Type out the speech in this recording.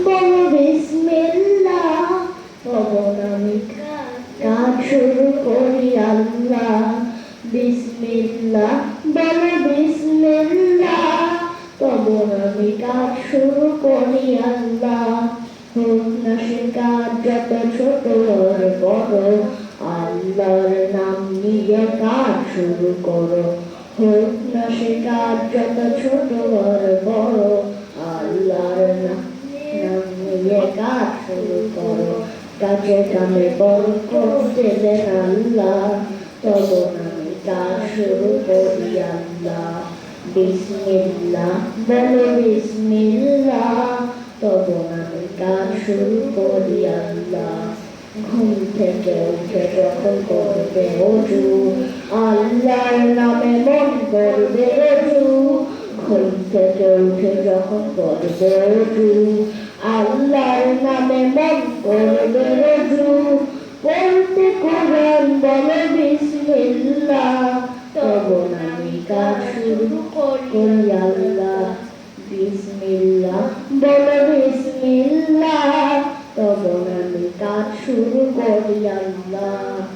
বলো বিসমিল্লাহ, তখন আমি কাজ শুরু করি আল্লাহ। বিসমিল্লাহ, বলো বিসমিল্লাহ, তখন আমি কাজ শুরু করি আল্লাহ। হোক না সে কাজ যত ছোট আর বড়, আল্লাহর নাম নিয়ে কাজ শুরু করো। হোক না সে কাজ যত ছোট আর বড়, আল্লাহর নাম নিয়ে কাজ শুরু করো। কাজে কামে বরকত দেবেন আল্লাহ, তখন আমি কাজ শুরু করি আল্লাহ। বিসমিল্লাহ, বলো বিসমিল্লাহ, তখন আমি কাজ শুরু করি আল্লাহ। ঘুম থেকে উঠে যখন করবে ওযু, আল্লাহর নামে মন করবে রজু। ঘুম থেকে উঠে যখন করবে ওযু, আল্লাহর নামে মন করবে রজু। পড়তে কোরআন বলে বিসমিল্লাহ, তখন আমি কাজ শুরু করি আল্লাহ। বিসমিল্লাহ, বলে বিসমিল্লাহ, তখন আমি কাজ শুরু করি আল্লাহ।